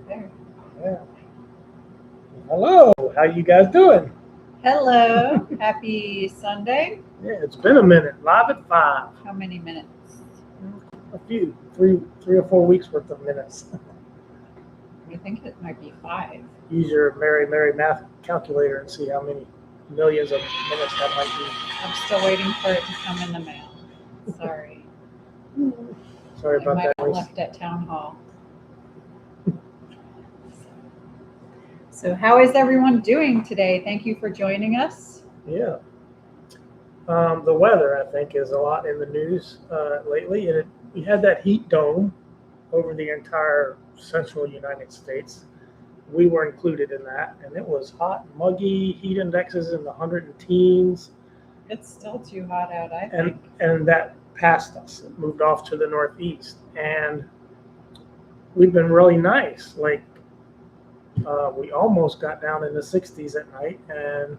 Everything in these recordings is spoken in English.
There. Yeah. Hello. How you guys doing? Hello. Happy Sunday. Yeah, it's been a minute. Live at 5. How many minutes? A few, three or 4 weeks worth of minutes. I think it might be 5. Use your merry math calculator and see how many millions of minutes that might I'm still waiting for it to come in the mail. Sorry. be. Sorry I about might that. have left at town hall. So how is everyone doing today? Thank you for joining us. Yeah. The weather, I think, is a lot in the news lately, and we had that heat dome over the entire central United States. We were included in that, and it was hot, muggy, heat indexes in the hundred and teens, It's still too hot out, I and think. and that passed us. It moved off to the northeast, and we've been really nice. Like we almost got down in the 60s at night, and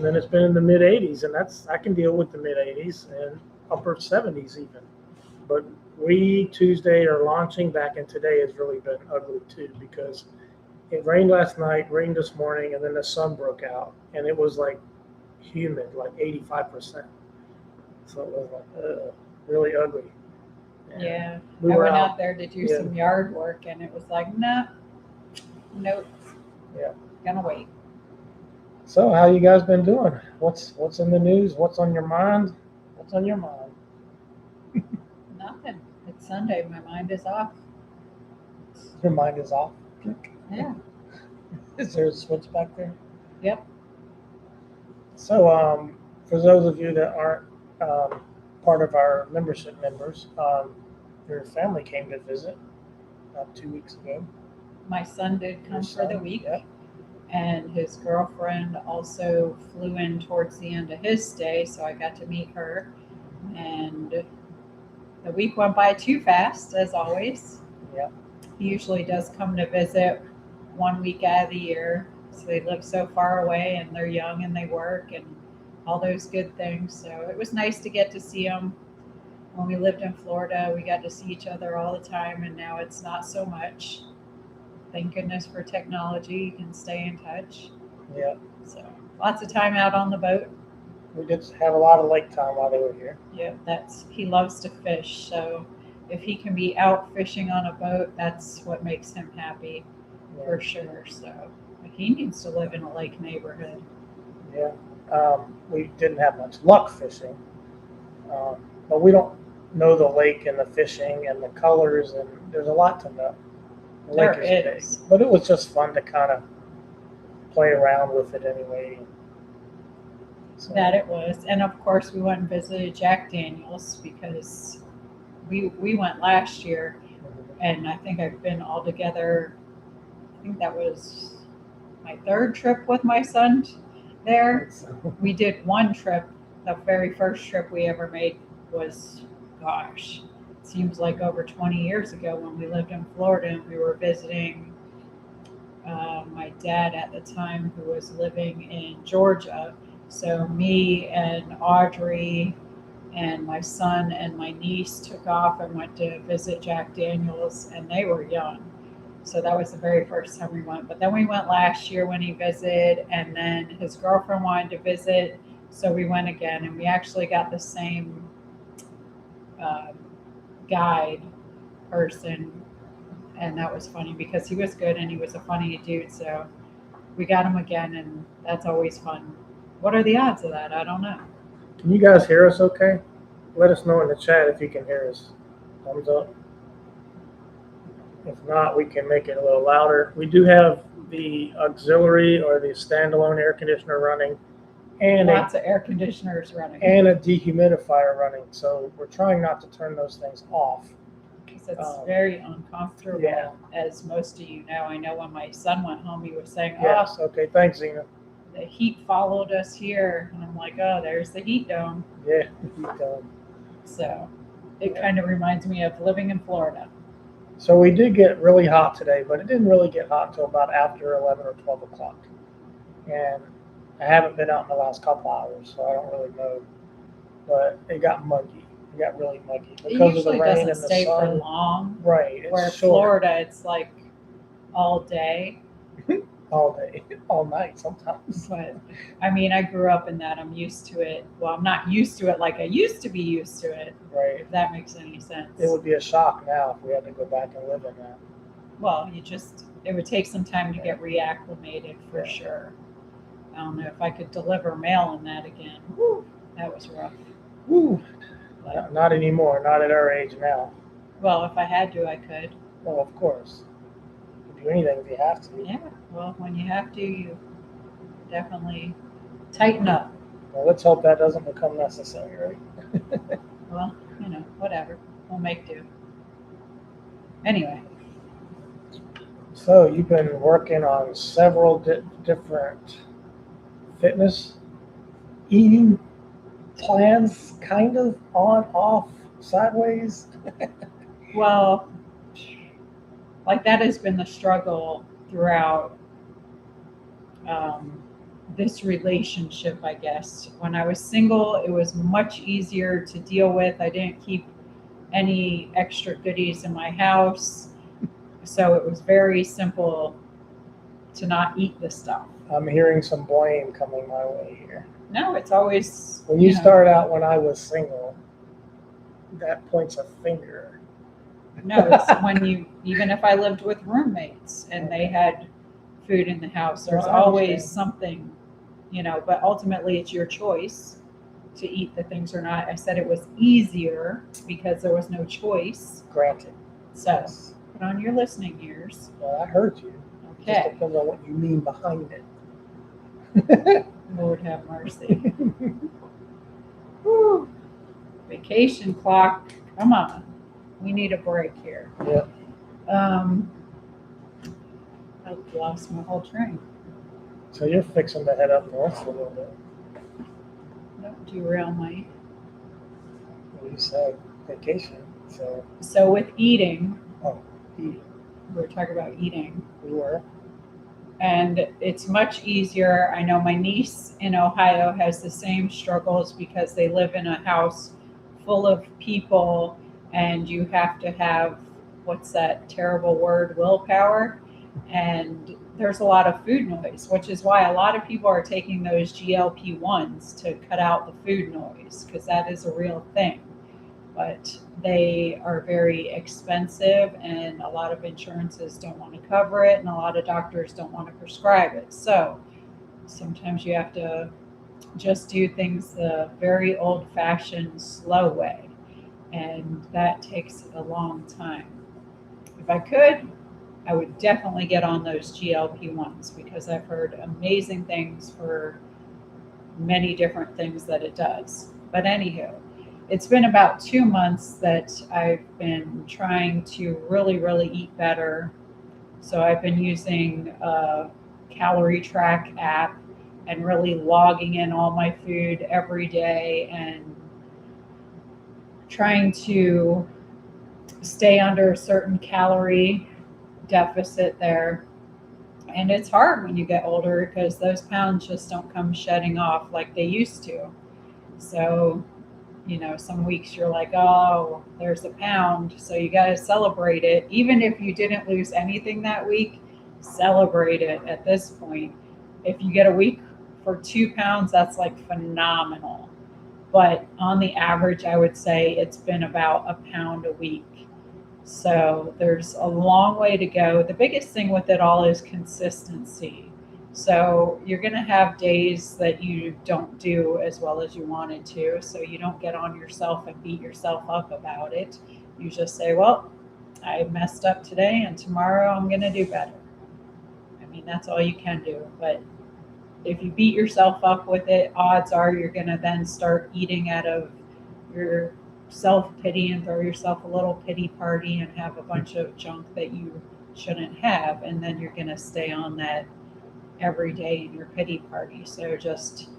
then it's been in the mid 80s, and I can deal with the mid 80s and upper 70s even. But we Tuesday are launching back, and today has really been ugly too because it rained last night, rained this morning, and then the sun broke out, and it was like humid, like 85%. So it was like really ugly. And Yeah. we I were went out. out there to do Yeah. some yard work and it was like, nah, nope. Yeah. Gonna wait. So how you guys been doing? What's in the news? What's on your mind? What's on your mind? Nothing. It's Sunday. My mind is off. Your mind is off. Yeah. Is there a switch back there? Yep. So, for those of you that aren't part of our membership members, your family came to visit about 2 weeks ago. My son did Your come for the son, week, yeah. and his girlfriend also flew in towards the end of his stay, so I got to meet her. And the week went by too fast, as always. Yeah. He usually does come to visit 1 week out of the year, so they live so far away, and they're young, and they work, and all those good things. So it was nice to get to see him. When we lived in Florida, we got to see each other all the time, and now it's not so much. Thank goodness for technology. You can stay in touch. Yeah. So lots of time out on the boat. We did have a lot of lake time while they were here. Yeah, he loves to fish. So if he can be out fishing on a boat, that's what makes him happy for sure. So he needs to live in a lake neighborhood. Yeah. We didn't have much luck fishing, but we don't know the lake and the fishing and the colors, and there's a lot to know. The lake There is is. big, but it was just fun to kind of play around with it anyway. So, That it was. And of course, we went and visited Jack Daniels because we went last year, and I think I've been all together. I think that was my third trip with my son there. We did one trip. The very first trip we ever made was, gosh, it seems like over 20 years ago when we lived in Florida and we were visiting my dad at the time who was living in Georgia. So me and Audrey and my son and my niece took off and went to visit Jack Daniels, and they were young. So that was the very first time we went. But then we went last year when he visited, and then his girlfriend wanted to visit, so we went again. And we actually got the same um, guide person, and that was funny because he was good and he was a funny dude. So we got him again, and that's always fun. What are the odds of that? I don't know. can you guys hear us okay? Let us know in the chat if you can hear us. Thumbs up. If not, we can make it a little louder. We do have the auxiliary or the standalone air conditioner running, and Lots of air conditioners running a dehumidifier running. So we're trying not to turn those things off. because it's very uncomfortable, Yeah. as most of you know. I know when my son went home, he was saying, Yes. Okay. Thanks, Zena. the heat followed us here. And I'm like, oh, there's the heat dome. Yeah. Heat dome. So it kind of reminds me of living in Florida. So we did get really hot today, but it didn't really get hot until about after 11 or 12 o'clock. And I haven't been out in the last couple hours, so I don't really know. But it got muggy. It got really muggy It because of the usually rain doesn't and the stay for sun. long. Right. Where It's short. Florida, it's like all day. All day, all night sometimes. But I mean, I grew up in that. I'm used to it. Well, I'm not used to it like I used to be used to it, Right. if that makes any sense. It would be a shock now if we had to go back and live in that. Well, it would take some time to get reacclimated for Yeah. sure. I don't know if I could deliver mail in that again. Woo, that was rough. Woo. But, Not anymore. Not at our age now. well, if I had to, I could. Well, of course. You do anything if you have to. Yeah, well, when you have to, you definitely tighten up. Well, let's hope that doesn't become necessary, right? Well, whatever. We'll make do. Anyway, So you've been working on several different fitness eating plans, kind of on, off, sideways. well, like that has been the struggle throughout this relationship, I guess. When I was single, it was much easier to deal with. I didn't keep any extra goodies in my house, so it was very simple to not eat the stuff. I'm hearing some blame coming my way here. No, it's always When you start out when I was single, that points a finger. No, it's when even if I lived with roommates and they had food in the house, there's Well, I always understand. something, but ultimately it's your choice to eat the things or not. I said it was easier because there was no choice. Granted. So Yes. put on your listening ears. Well, I heard you. Just Okay. depends on what you mean behind it. Lord have mercy. Whew. Vacation clock. Come on. We need a break here. Yeah. I lost my whole train. So you're fixing to head up north a little bit. Don't derail my. You said vacation, So with eating, eat. we were talking about eating, We were. and it's much easier. I know my niece in Ohio has the same struggles because they live in a house full of people, and you have to have, what's that terrible word, willpower, and there's a lot of food noise, which is why a lot of people are taking those GLP-1s to cut out the food noise, because that is a real thing. But they are very expensive, and a lot of insurances don't want to cover it, and a lot of doctors don't want to prescribe it. So sometimes you have to just do things the very old-fashioned, slow way, and that takes a long time. If I could, I would definitely get on those GLP-1s because I've heard amazing things for many different things that it does. But anywho, it's been about 2 months that I've been trying to really, really eat better. So I've been using a calorie track app and really logging in all my food every day and trying to stay under a certain calorie deficit there. And it's hard when you get older because those pounds just don't come shedding off like they used to. So, some weeks you're like, oh, there's a pound. So you got to celebrate it. Even if you didn't lose anything that week, celebrate it at this point. If you get a week for 2 pounds, that's like phenomenal. But on the average, I would say it's been about a pound a week. So there's a long way to go. The biggest thing with it all is consistency. So you're going to have days that you don't do as well as you wanted to. So you don't get on yourself and beat yourself up about it. You just say, well, I messed up today and tomorrow I'm going to do better. I mean, that's all you can do. But if you beat yourself up with it, odds are you're going to then start eating out of your self-pity and throw yourself a little pity party and have a bunch of junk that you shouldn't have, and then you're going to stay on that every day in your pity party. So just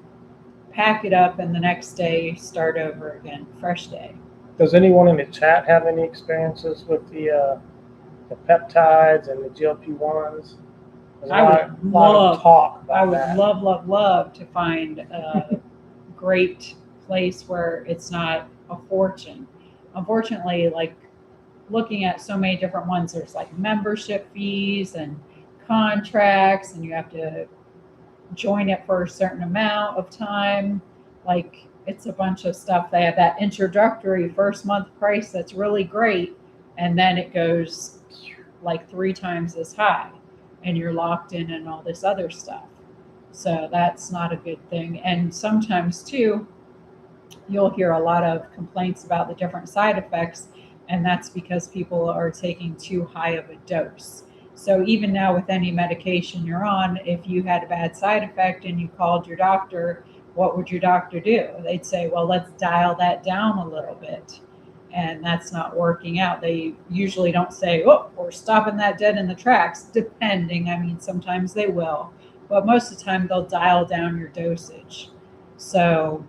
pack it up and the next day start over again, fresh day. Does anyone in the chat have any experiences with the peptides and the GLP-1s? There's I would lot of talk about I would that. love to find a great place where it's not a fortune. Unfortunately, like looking at so many different ones, there's like membership fees and contracts and you have to join it for a certain amount of time. Like it's a bunch of stuff. They have that introductory first month price that's really great, and then it goes like 3 times as high, and you're locked in and all this other stuff. So that's not a good thing. And sometimes too, you'll hear a lot of complaints about the different side effects, and that's because people are taking too high of a dose. So even now with any medication you're on, if you had a bad side effect and you called your doctor, what would your doctor do? They'd say, well, let's dial that down a little bit. And that's not working out. They usually don't say, oh, we're stopping that dead in the tracks, depending. I mean, sometimes they will, but most of the time they'll dial down your dosage. So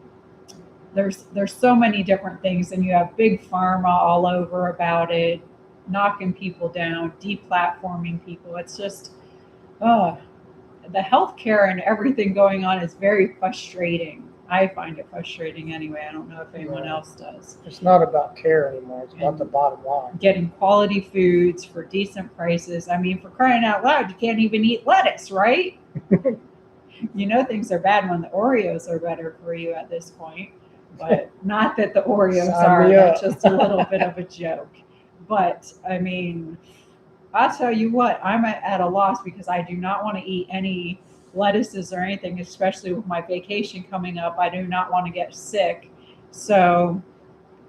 there's so many different things, and you have big pharma all over about it, knocking people down, deplatforming people. It's just, oh, the healthcare and everything going on is very frustrating. I find it frustrating anyway. I don't know if anyone else does. It's not about care anymore. It's about the bottom line. Getting quality foods for decent prices. I mean, for crying out loud, you can't even eat lettuce, right? You know things are bad when the Oreos are better for you at this point. But not that the Oreos are, that's just a little bit of a joke. But I mean, I'll tell you what, I'm at a loss because I do not want to eat any lettuces or anything, especially with my vacation coming up. I do not want to get sick. So,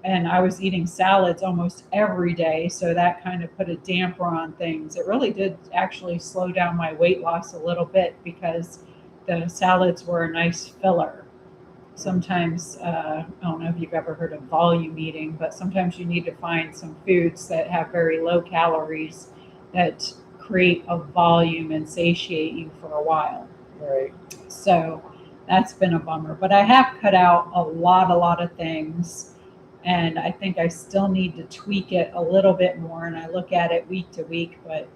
and I was eating salads almost every day. So that kind of put a damper on things. It really did actually slow down my weight loss a little bit because the salads were a nice filler. Sometimes, I don't know if you've ever heard of volume eating, but sometimes you need to find some foods that have very low calories that create a volume and satiate you for a while. Right. So that's been a bummer. But I have cut out a lot of things, and I think I still need to tweak it a little bit more. And I look at it week to week, but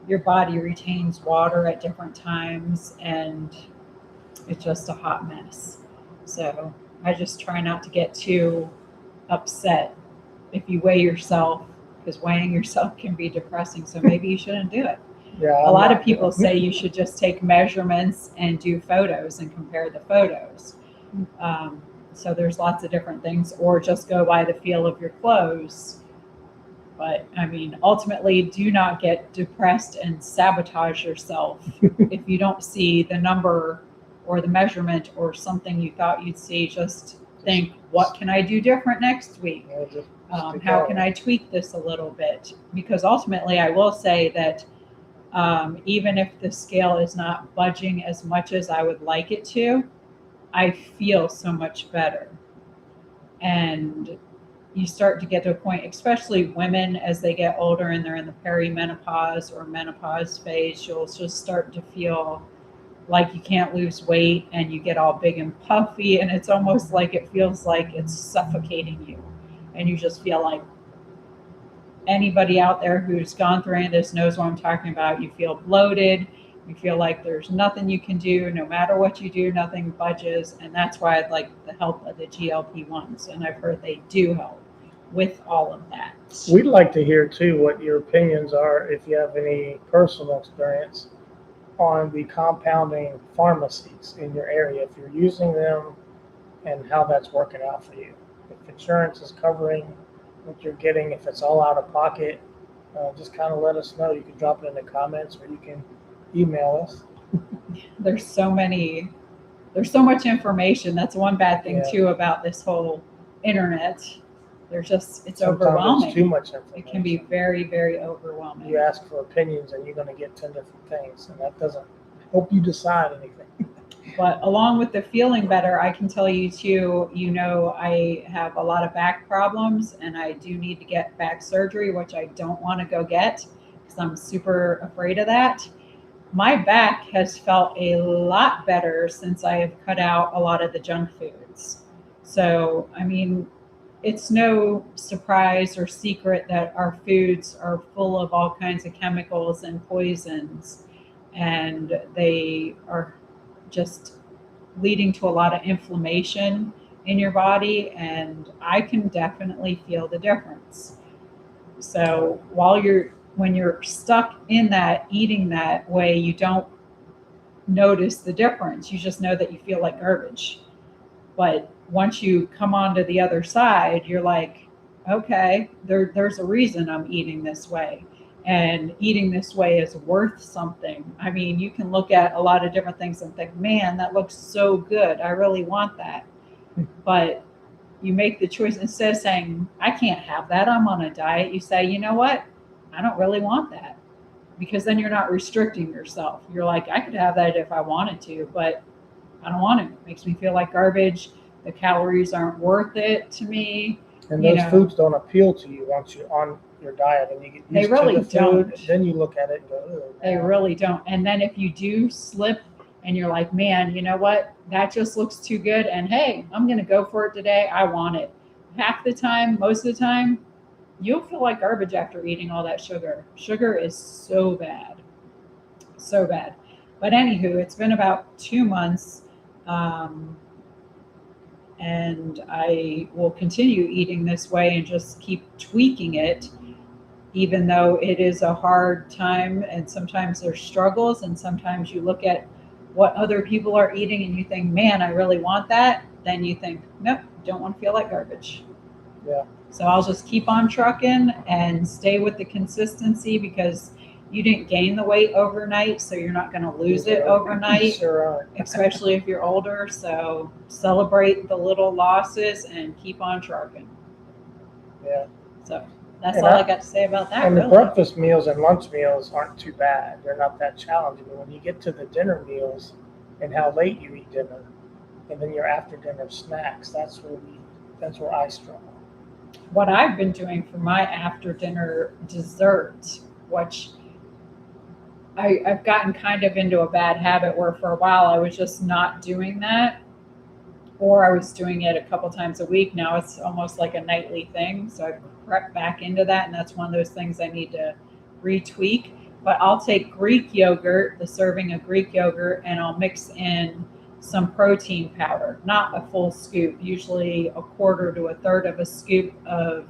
your body retains water at different times, and it's just a hot mess. So I just try not to get too upset if you weigh yourself, because weighing yourself can be depressing. So maybe you shouldn't do it. Yeah. A lot of people say you should just take measurements and do photos and compare the photos. So there's lots of different things, or just go by the feel of your clothes. But I mean, ultimately, do not get depressed and sabotage yourself if you don't see the number or the measurement or something you thought you'd see. Just think, what can I do different next week? How can I tweak this a little bit? Because ultimately, I will say that even if the scale is not budging as much as I would like it to, I feel so much better. And you start to get to a point, especially women as they get older and they're in the perimenopause or menopause phase, you'll just start to feel like you can't lose weight and you get all big and puffy, and it's almost like it feels like it's suffocating you. And you just feel like, anybody out there who's gone through any of this knows what I'm talking about. You feel bloated. You feel like there's nothing you can do. No matter what you do, nothing budges. And that's why I'd like the help of the GLP-1s. And I've heard they do help with all of that. We'd like to hear too what your opinions are, if you have any personal experience on the compounding pharmacies in your area, if you're using them and how that's working out for you. If insurance is covering what you're getting, if it's all out of pocket, just kind of let us know. You can drop it in the comments or you can email us. There's so much information. That's one bad thing too about this whole internet. It's Sometimes overwhelming. It's too much information. It can be very, very overwhelming. You ask for opinions and you're going to get 10 different things, and that doesn't help you decide anything. But along with the feeling better, I can tell you too, I have a lot of back problems and I do need to get back surgery, which I don't want to go get because I'm super afraid of that. My back has felt a lot better since I have cut out a lot of the junk foods. So, I mean, it's no surprise or secret that our foods are full of all kinds of chemicals and poisons, and they are just leading to a lot of inflammation in your body, and I can definitely feel the difference. So while you're when you're stuck in that, eating that way, you don't notice the difference. You just know that you feel like garbage. But once you come onto the other side, you're like, okay, there's a reason I'm eating this way. And eating this way is worth something. I mean, you can look at a lot of different things and think, man, that looks so good. I really want that. But you make the choice instead of saying, I can't have that. I'm on a diet. You say, you know what? I don't really want that. Because then you're not restricting yourself. You're like, I could have that if I wanted to, but I don't want to. It makes me feel like garbage. The calories aren't worth it to me. And You those know. foods don't appeal to you once you're on your diet and you get They used really to the food. don't. Then you look at it and go, "Ugh, They man." really don't. And then if you do slip and you're like, man, you know what? That just looks too good. And hey, I'm going to go for it today. I want it. Half the time, most of the time, you'll feel like garbage after eating all that sugar. Sugar is so bad. So bad. But anywho, it's been about 2 months. And I will continue eating this way and just keep tweaking it, even though it is a hard time and sometimes there's struggles, and sometimes you look at what other people are eating and you think, man, I really want that. Then you think, nope, don't want to feel like garbage. Yeah. So I'll just keep on trucking and stay with the consistency, because you didn't gain the weight overnight, so you're not going to lose it overnight, Sure are. especially if you're older. So celebrate the little losses and keep on trucking. Yeah. So that's And all I got to say about that. And the Really. breakfast meals and lunch meals aren't too bad. They're not that challenging. But when you get to the dinner meals and how late you eat dinner, and then your after dinner snacks, that's where I struggle. What I've been doing for my after dinner dessert, which I've gotten kind of into a bad habit where for a while I was just not doing that, or I was doing it a couple times a week. Now it's almost like a nightly thing. So I've crept back into that, and that's one of those things I need to retweak. But I'll take Greek yogurt, the serving of Greek yogurt, and I'll mix in some protein powder, not a full scoop, usually a quarter to a third of a scoop of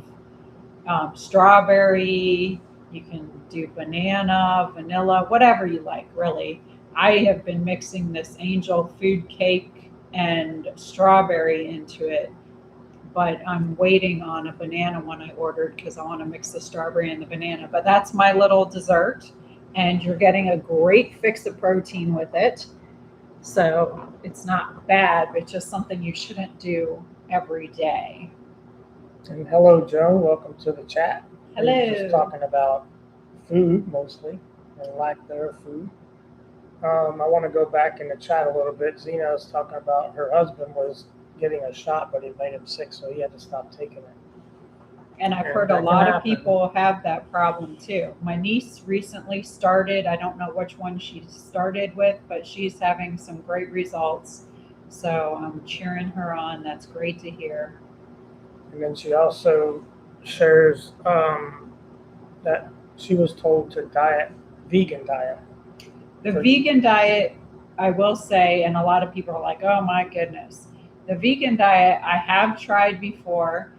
strawberry. You can do banana, vanilla, whatever you like, really. I have been mixing this angel food cake and strawberry into it, but I'm waiting on a banana one I ordered because I want to mix the strawberry and the banana. But that's my little dessert, and you're getting a great fix of protein with it. So it's not bad, but just something you shouldn't do every day. And hello, Joan. Welcome to the chat. Hello. We're just talking about food mostly and lack thereof food. I want to go back in the chat a little bit. Zena was talking about her husband was getting a shot, but it made him sick, so he had to stop taking it. And I've Yeah, heard that a can lot of happen. people have that problem too. My niece recently started, I don't know which one she started with, but she's having some great results. So I'm cheering her on. That's great to hear. And then she also shares that she was told to vegan diet. The vegan diet, I will say, and a lot of people are like, oh my goodness. The vegan diet I have tried before,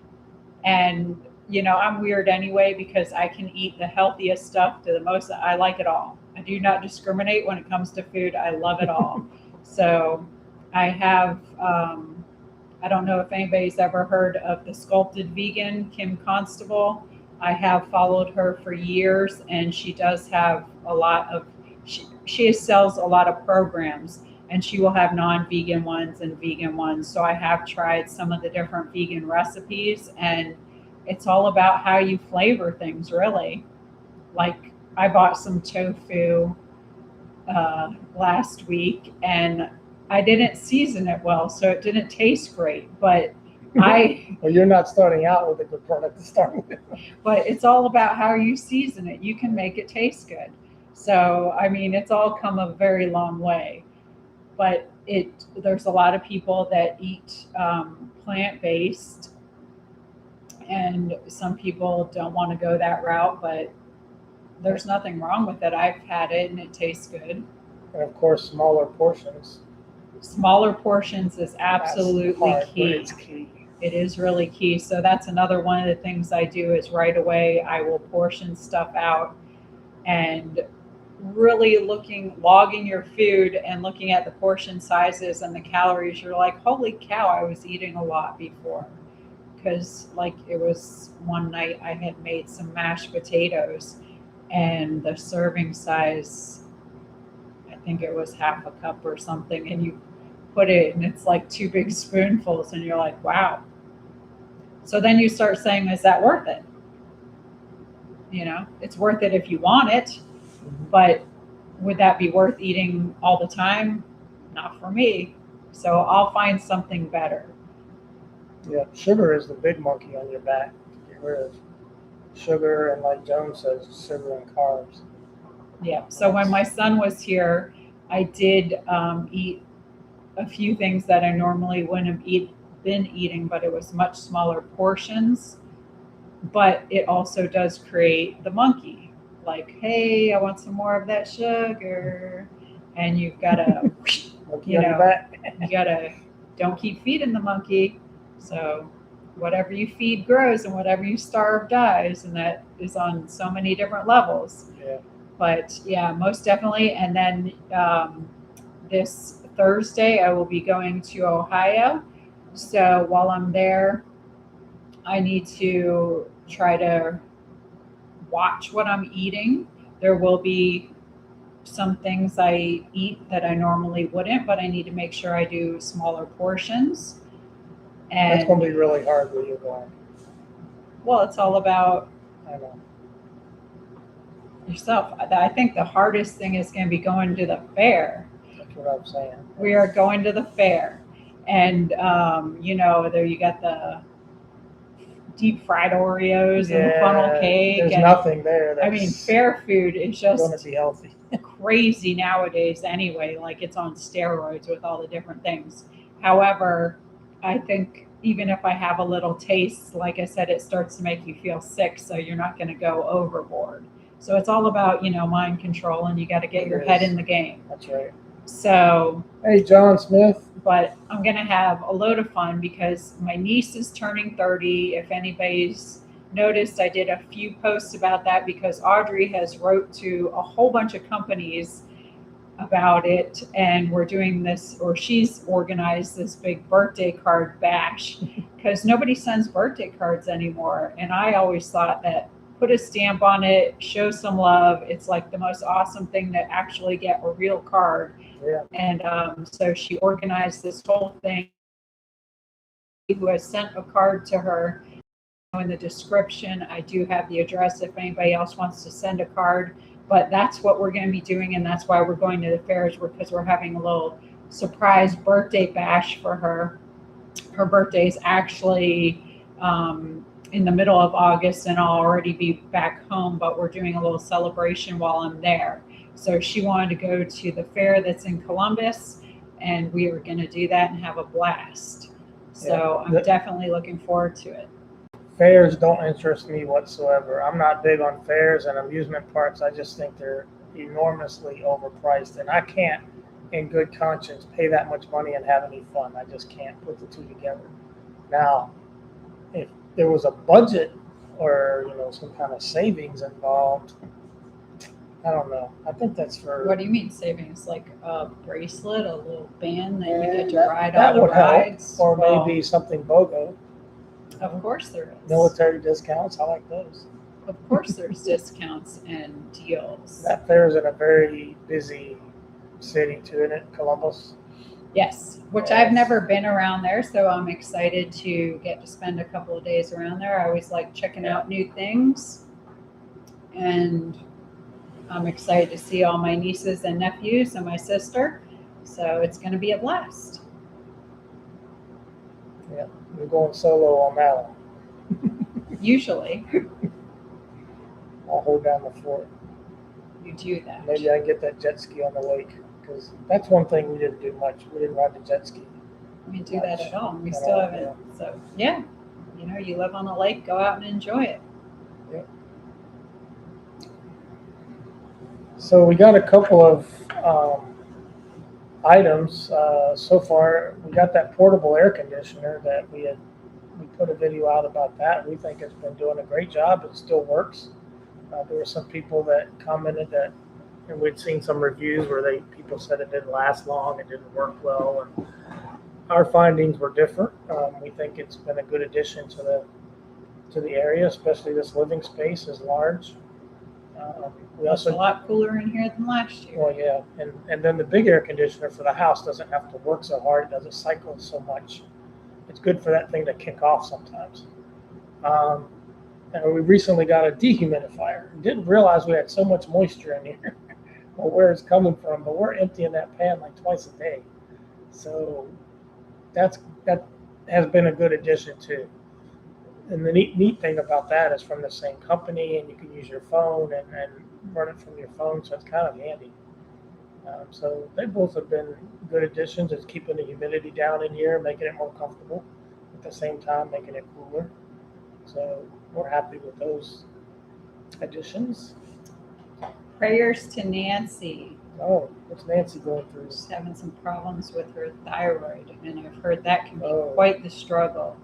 and I'm weird anyway because I can eat the healthiest stuff to the most. I like it all. I do not discriminate when it comes to food. I love it all. So I have, I don't know if anybody's ever heard of the Sculpted Vegan, Kim Constable. I have followed her for years, and she does have a lot of, she sells a lot of programs, and she will have non-vegan ones and vegan ones. So I have tried some of the different vegan recipes, and it's all about how you flavor things, really. Like I bought some tofu last week, and I didn't season it well, so it didn't taste great. But Well, you're not starting out with a good product to start with. But it's all about how you season it. You can make it taste good. So I mean, it's all come a very long way. But there's a lot of people that eat plant-based, and some people don't want to go that route, but there's nothing wrong with it. I've had it and it tastes good. And of course, smaller portions. Smaller portions is absolutely That's hard, key. but it's key. It is really key. So that's another one of the things I do is right away I will portion stuff out. and really logging your food and looking at the portion sizes and the calories. You're like, holy cow, I was eating a lot before. Because, like, it was one night I had made some mashed potatoes, and the serving size, I think it was half a cup or something, and you put it, and it's like 2 big spoonfuls, and you're like, wow. So then you start saying, is that worth it? It's worth it if you want it, but would that be worth eating all the time? Not for me. So I'll find something better. Yeah, sugar is the big monkey on your back to get rid of. Sugar and, like Joan says, sugar and carbs. Yeah. So when my son was here, I did eat a few things that I normally wouldn't have been eating, but it was much smaller portions. But it also does create the monkey. Like, hey, I want some more of that sugar. And you've got to, Monkey on your back. you got to, don't keep feeding the monkey. So whatever you feed grows, and whatever you starve dies. And that is on so many different levels. Yeah. But yeah, most definitely. And then this Thursday, I will be going to Ohio. So while I'm there, I need to try to watch what I'm eating. There will be some things I eat that I normally wouldn't, but I need to make sure I do smaller portions. And That's going to be really hard where you're going. Well, it's all about I know. yourself. I think the hardest thing is going to be going to the fair. That's what I'm saying. We are going to the fair. And, there you got the deep fried Oreos and the funnel cake. There's and, nothing there. Fair food is just going to be healthy. crazy nowadays anyway. Like, it's on steroids with all the different things. However, I think even if I have a little taste, like I said, it starts to make you feel sick, so you're not going to go overboard. So it's all about, mind control, and you got to get your head in the game. That's right. So, hey, John Smith. But I'm going to have a load of fun because my niece is turning 30. If anybody's noticed, I did a few posts about that because Audrey has wrote to a whole bunch of companies about it, and we're doing this, or she's organized this big birthday card bash because nobody sends birthday cards anymore. And I always thought that put a stamp on it, show some love. It's like the most awesome thing to actually get a real card. Yeah. And so she organized this whole thing. Who has sent a card to her. In the description, I do have the address if anybody else wants to send a card. But that's what we're going to be doing, and that's why we're going to the fairs, because we're having a little surprise birthday bash for her. Her birthday is actually in the middle of August, and I'll already be back home, but we're doing a little celebration while I'm there. So she wanted to go to the fair that's in Columbus, and we are going to do that and have a blast. So I'm definitely looking forward to it. Fairs don't interest me whatsoever. I'm not big on fairs and amusement parks. I just think they're enormously overpriced, and I can't, in good conscience, pay that much money and have any fun. I just can't put the two together. Now, if there was a budget or some kind of savings involved, I don't know. I think that's for. What do you mean savings? Like a bracelet, a little band that you get to ride on the rides? Or maybe something BOGO. Of course there is. Military discounts. I like those. Of course there's discounts and deals. That fair is in a very busy city too, isn't it? Columbus. Yes, which I've never been around there, so I'm excited to get to spend a couple of days around there. I always like checking out new things, and I'm excited to see all my nieces and nephews and my sister, so it's going to be a blast. Yeah, we're going solo on that one. Usually. I'll hold down the fort. You do that. Maybe I can get that jet ski on the lake, because that's one thing we didn't do much. We didn't ride the jet ski. We didn't do that at all. We still haven't. Yeah. So, yeah, you live on a lake, go out and enjoy it. Yeah. So we got a couple of items so far. We got that portable air conditioner that we put a video out about that. We think it's been doing a great job. It still works. There were some people that commented that, and we'd seen some reviews where people said it didn't last long, it didn't work well, and our findings were different. We think it's been a good addition to the area, especially this living space is large. We It's a also, lot cooler in here than last year. well, yeah, and then the big air conditioner for the house doesn't have to work so hard, it doesn't cycle so much. It's good for that thing to kick off sometimes. And we recently got a dehumidifier. Didn't realize we had so much moisture in here or where it's coming from, but we're emptying that pan like twice a day. So that has been a good addition too. And the neat thing about that is from the same company, and you can use your phone and run it from your phone, so it's kind of handy. So they both have been good additions. It's keeping the humidity down in here, making it more comfortable, at the same time making it cooler. So we're happy with those additions. Prayers to Nancy. Oh, what's Nancy going through? She's having some problems with her thyroid, and I've heard that can be Oh. quite the struggle.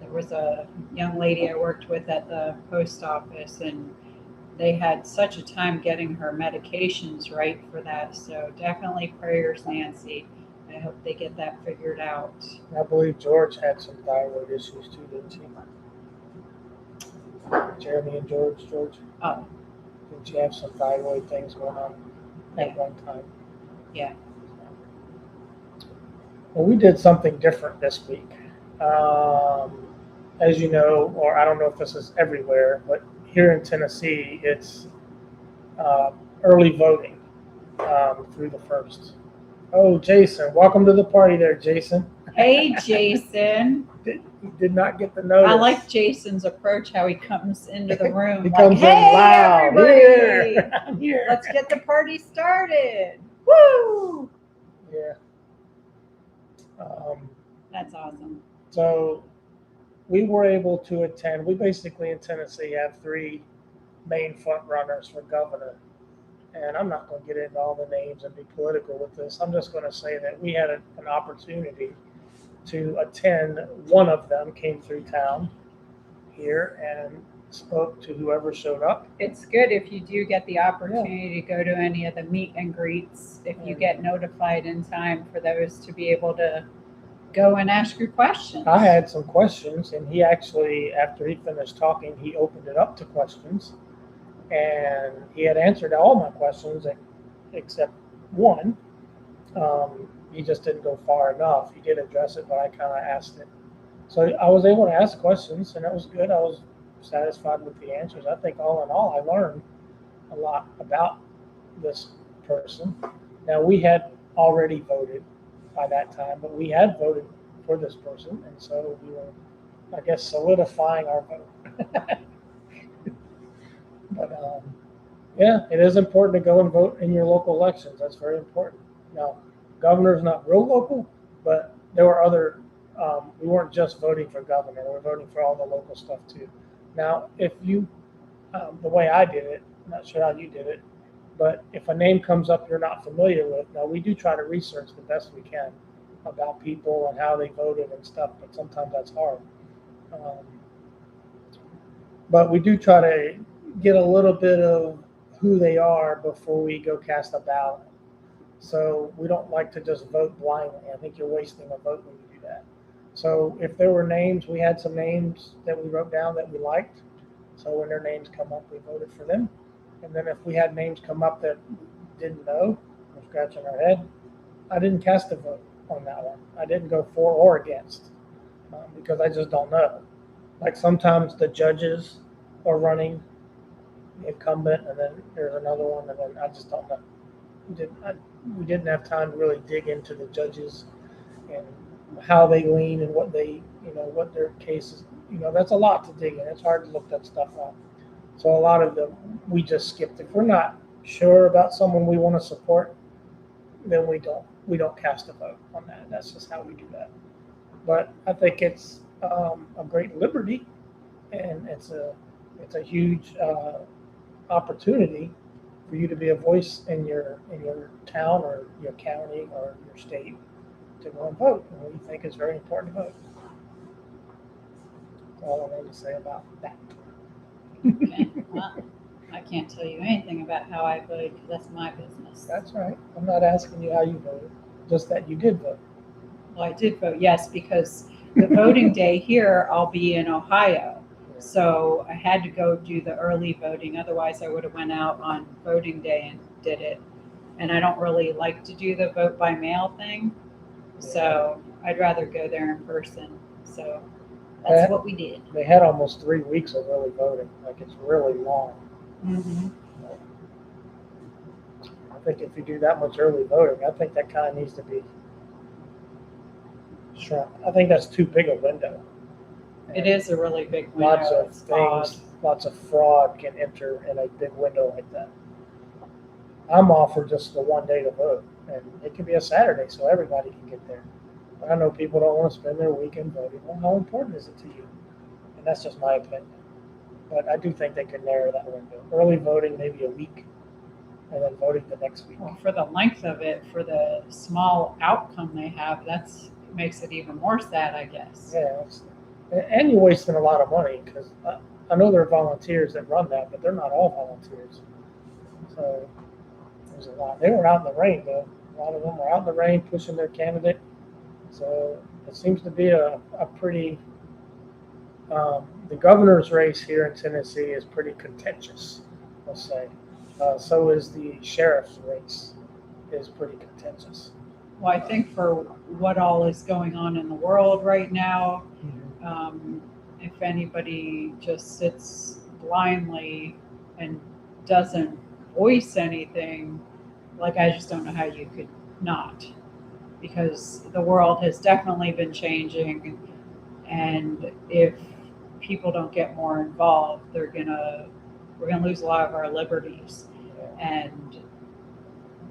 There was a young lady I worked with at the post office, and they had such a time getting her medications right for that. So definitely prayers, Nancy. I hope they get that figured out. I believe George had some thyroid issues too, didn't he? Jeremy and George. Oh, Didn't you have some thyroid things going on at one time? yeah. Well, we did something different this week. As you know, or I don't know if this is everywhere, but here in Tennessee, it's early voting through the 1st. Oh, Jason, welcome to the party there, Jason. Hey, Jason. He did not get the notice. I like Jason's approach, how he comes into the room. He like, comes in hey, loud. everybody, Here. I'm here. let's get the party started. Woo! Yeah. That's awesome. So we were able to attend. We basically in Tennessee have 3 main front runners for governor. And I'm not going to get into all the names and be political with this. I'm just going to say that we had an opportunity to attend. One of them came through town here and spoke to whoever showed up. It's good if you do get the opportunity to go to any of the meet and greets, if you get notified in time for those to be able to go and ask your questions. I had some questions, and he actually, after he finished talking, he opened it up to questions. And he had answered all my questions except one. He just didn't go far enough. He did address it, but I kind of asked it. So I was able to ask questions, and it was good. I was satisfied with the answers. I think all in all, I learned a lot about this person. Now, we had already voted by that time, but we had voted for this person, and so we were, I guess, solidifying our vote. But yeah, it is important to go and vote in your local elections. That's very important. Now, governor's not real local, but there were other, we weren't just voting for governor, we were voting for all the local stuff too. Now, if you, the way I did it, I'm not sure how you did it, but if a name comes up you're not familiar with, now we do try to research the best we can about people and how they voted and stuff, but sometimes that's hard. But we do try to get a little bit of who they are before we go cast a ballot. So we don't like to just vote blindly. I think you're wasting a vote when you do that. So if there were names, we had some names that we wrote down that we liked. So when their names come up, we voted for them. And then if we had names come up that we didn't know, we're scratching our head, I didn't cast a vote on that one. I didn't go for or against because I just don't know. Like sometimes the judges are running, the incumbent, and then there's another one, and then I just don't know. We didn't have time to really dig into the judges and how they lean and what they, what their cases, that's a lot to dig in. It's hard to look that stuff up. So a lot of them, we just skipped. If we're not sure about someone we want to support, then we don't cast a vote on that. That's just how we do that. But I think it's a great liberty, and it's a huge opportunity for you to be a voice in your town or your county or your state to go and vote. And we think it's very important to vote. That's all I wanted to say about that. Okay. Well, I can't tell you anything about how I voted because that's my business. That's right. I'm not asking you how you voted, just that you did vote. Well, I did vote yes because the voting day here, I'll be in Ohio. So I had to go do the early voting. Otherwise, I would have went out on voting day and did it. And I don't really like to do the vote by mail thing. So I'd rather go there in person. So that's what we did. They had almost 3 weeks of early voting. Like, it's really long. Mm-hmm. I think if you do that much early voting, I think that kind of needs to be shrunk. I think that's too big a window. It is a really big window. Lots of It's things, odd. lots of fraud can enter in a big window like that. I'm all for just the one day to vote, and it can be a Saturday so everybody can get there. But I know people don't want to spend their weekend voting. Well, how important is it to you? And that's just my opinion. But I do think they could narrow that window. Early voting, maybe a week, and then voting the next week. Well, for the length of it, for the small outcome they have, makes it even more sad, I guess. Yeah, and you're wasting a lot of money because I know there are volunteers that run that, but they're not all volunteers. So there's a lot. They were out in the rain, though. A lot of them were out in the rain pushing their candidate. So it seems to be a pretty, the governor's race here in Tennessee is pretty contentious, let's say. So is the sheriff's race is pretty contentious. Well, I think for what all is going on in the world right now, if anybody just sits blindly and doesn't voice anything, like I just don't know how you could not, because the world has definitely been changing, and if people don't get more involved, we're gonna lose a lot of our liberties, and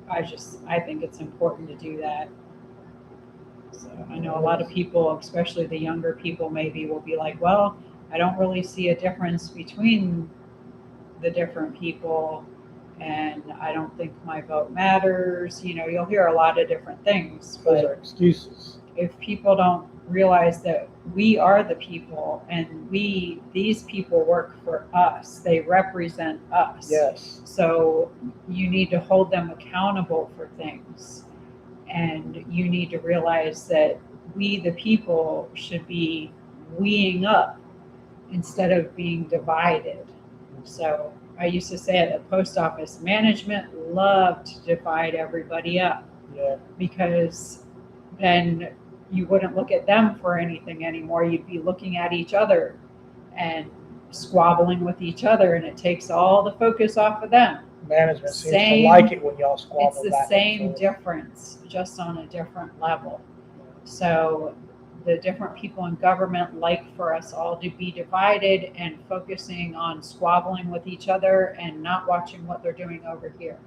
I think it's important to do that. So I know a lot of people, especially the younger people, maybe will be like, well, I don't really see a difference between the different people, and I don't think my vote matters. You'll hear a lot of different things. Those are excuses. If people don't realize that we are the people, and these people work for us, they represent us. Yes. So you need to hold them accountable for things. And you need to realize that we, the people, should be weeing up instead of being divided. So I used to say at the post office, management loved to divide everybody up. Yeah. Because then you wouldn't look at them for anything anymore. You'd be looking at each other and squabbling with each other, and it takes all the focus off of them. Management seems to like it when y'all squabble. It's the same difference, just on a different level. So the different people in government like for us all to be divided and focusing on squabbling with each other and not watching what they're doing over here.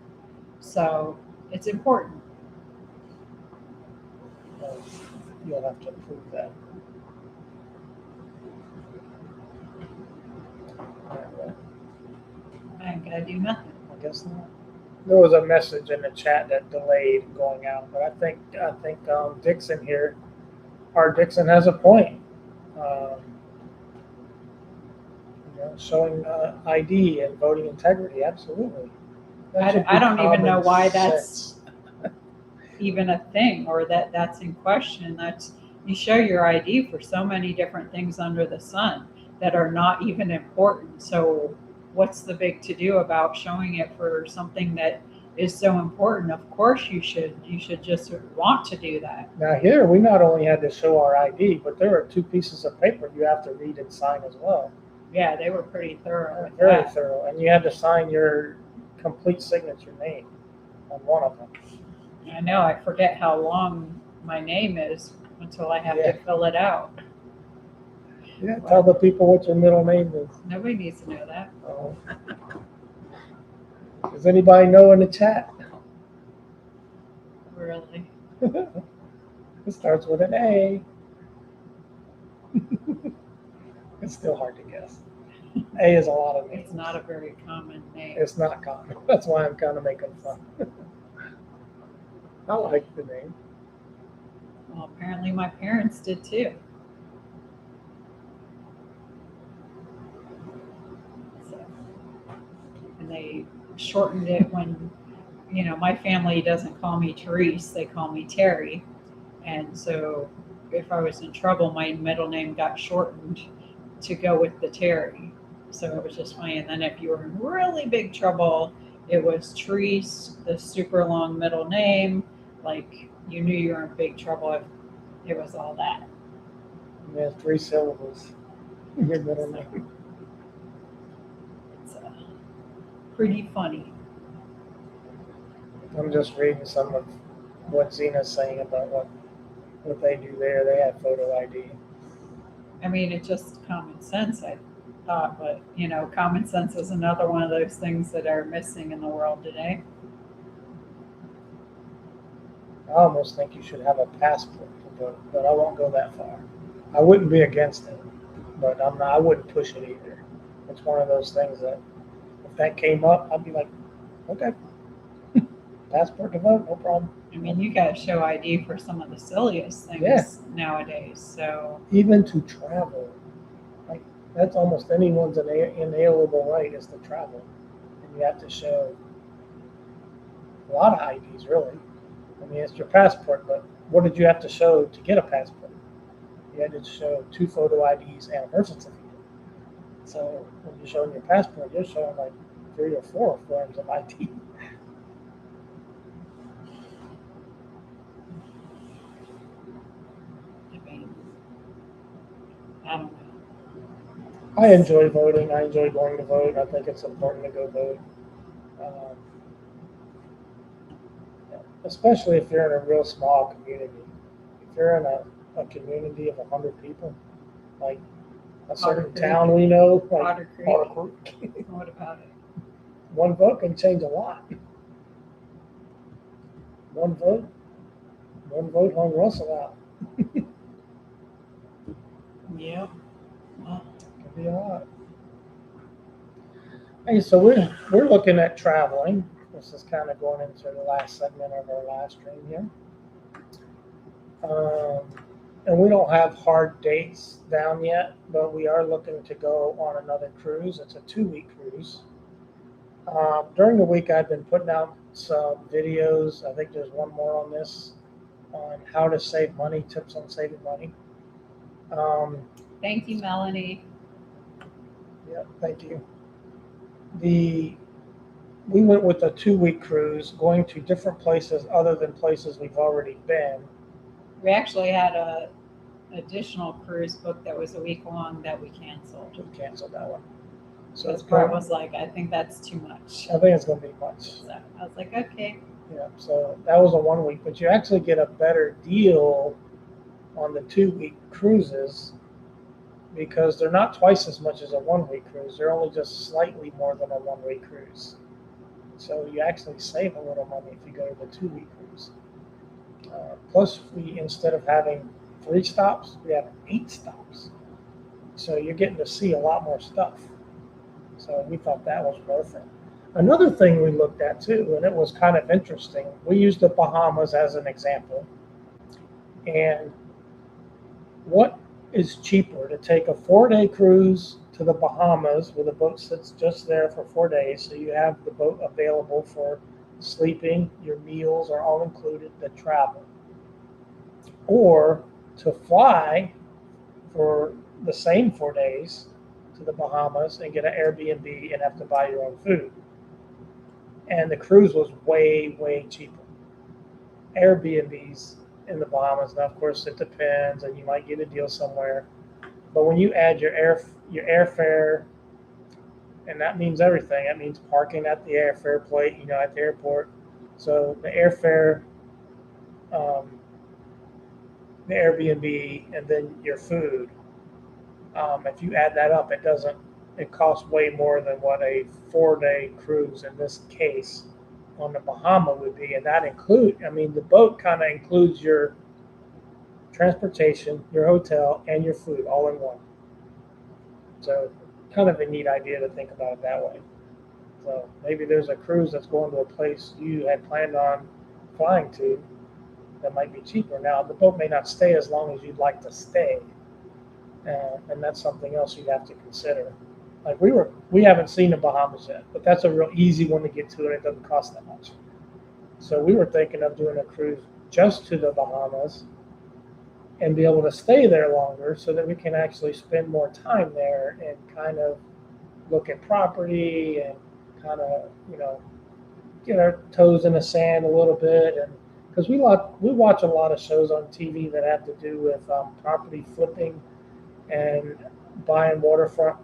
So it's important. You'll have to approve that. I ain't gonna do nothing. I guess not. There was a message in the chat that delayed going out, but I think Dixon here, our Dixon has a point. Showing ID and voting integrity, absolutely. I don't even know why that's even a thing, or that's in question. You show your ID for so many different things under the sun that are not even important. So what's the big to do about showing it for something that is so important? Of course you should just want to do that. Now here we not only had to show our ID, but there are 2 pieces of paper you have to read and sign as well. Yeah, they were pretty thorough. Very thorough, and you had to sign your complete signature name on one of them. I know, I forget how long my name is until I have to fill it out. Yeah, tell the people what your middle name is. Nobody needs to know that. Oh. Does anybody know in the chat? Really? It starts with an A. It's still hard to guess. A is a lot of names. It's not a very common name. It's not common. That's why I'm kind of making fun. I like the name. Well, apparently my parents did too. So, and they shortened it when, my family doesn't call me Therese, they call me Terry. And so if I was in trouble, my middle name got shortened to go with the Terry. So it was just funny. And then if you were in really big trouble, it was Therese, the super long middle name. Like you knew you were in big trouble if it was all that. Yeah, 3 syllables. Your middle name. It's pretty funny. I'm just reading some of what Zena's saying about what they do there. They have photo ID. I mean, it's just common sense, I thought, but common sense is another one of those things that are missing in the world today. I almost think you should have a passport to vote, but I won't go that far. I wouldn't be against it, but I wouldn't push it either. It's one of those things that if that came up, I'd be like, okay, passport to vote, no problem. I mean, you got to show ID for some of the silliest things Yeah. nowadays. So Even to travel, like that's almost anyone's inalienable right is to travel, and you have to show a lot of IDs, really. I mean, it's your passport, but what did you have to show to get a passport? You had to show 2 photo IDs and a birth certificate. So when you're showing your passport, you're showing like 3 or 4 forms of ID. I mean, I don't know. I enjoy voting. I enjoy going to vote. I think it's important to go vote. Um, Especially if you're in a real small community. If you're in a community of 100 people, like a certain Otter town we know, like Otter Creek. Otter Creek, What about it? one vote can change a lot. One vote hung Russell out. Yep. Well, Could be a lot. Hey, so we're looking at traveling. This is kind of going into the last segment of our live stream here. And we don't have hard dates down yet, but we are looking to go on another cruise. It's a 2-week cruise. During the week, I've been putting out some videos. I think there's one more on this, on how to save money, tips on saving money. thank you, Melanie. Yeah, thank you. We went with a 2-week cruise, going to different places other than places we've already been. We actually had a additional cruise book that was a week long that we canceled. We canceled that one. So Because Brett was like, I think that's too much. I think it's going to be much. So I was like, okay. Yeah, so that was a 1 week, but you actually get a better deal on the 2-week cruises because they're not twice as much as a 1-week cruise. They're only just slightly more than a 1-week cruise. So you actually save a little money if you go to the 2-week cruise. Plus, we instead of having 3 stops, we have 8 stops. So you're getting to see a lot more stuff. So we thought that was worth it. Another thing we looked at too, and it was kind of interesting, we used the Bahamas as an example. And what is cheaper, to take a 4-day cruise to the Bahamas where the boat sits just there for 4 days, so you have the boat available for sleeping, your meals are all included, the travel, or to fly for the same 4 days to the Bahamas and get an Airbnb and have to buy your own food. And the cruise was way, way cheaper. Airbnbs in the Bahamas, now of course it depends, and you might get a deal somewhere. But when you add your airfare, and that means everything. That means parking at the airfare plate, at the airport. So the airfare, the Airbnb, and then your food. If you add that up, it costs way more than what a 4-day cruise in this case on the Bahama would be. And that the boat kind of includes your transportation, your hotel, and your food all in one. So kind of a neat idea to think about it that way. So maybe there's a cruise that's going to a place you had planned on flying to that might be cheaper. Now, the boat may not stay as long as you'd like to stay. And that's something else you have to consider. Like we haven't seen the Bahamas yet, but that's a real easy one to get to, and it doesn't cost that much. So we were thinking of doing a cruise just to the Bahamas and be able to stay there longer so that we can actually spend more time there and kind of look at property and kind of, get our toes in the sand a little bit. And because we watch a lot of shows on TV that have to do with property flipping and buying waterfront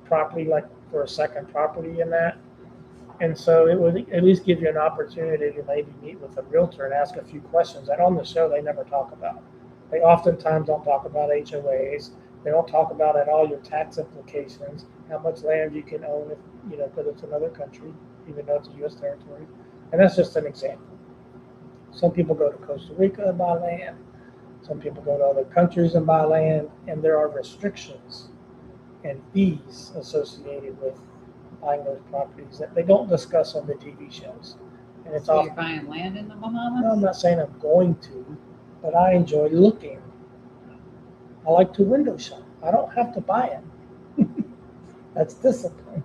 property, like for a second property in that. And so it would at least give you an opportunity to maybe meet with a realtor and ask a few questions that on the show they never talk about. They oftentimes don't talk about HOAs. They don't talk about at all your tax implications, how much land you can own if, because it's another country, even though it's a U.S. territory. And that's just an example. Some people go to Costa Rica and buy land. Some people go to other countries and buy land, and there are restrictions and fees associated with buying those properties that they don't discuss on the TV shows. And it's So you're buying land in the Bahamas? No, I'm not saying I'm going to, but I enjoy looking. I like to window shop. I don't have to buy it. That's discipline.